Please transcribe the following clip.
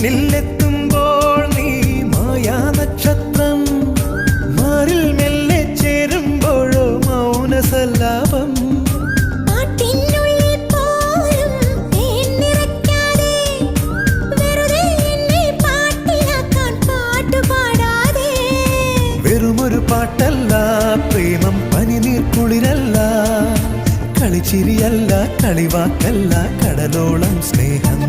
മുന്നിലെത്തുമ്പോൾ നീ മായാ നക്ഷത്രം, മാറിൽ മെല്ലെ ചേരുമ്പോഴോ മൗനസല്ലാപം. വെറുമൊരു പാട്ടല്ല പ്രേമം, പനിനീർ കുളിരല്ല, കളിച്ചിരിയല്ല, കളിവാക്കല്ല, കടലോളം സ്നേഹം.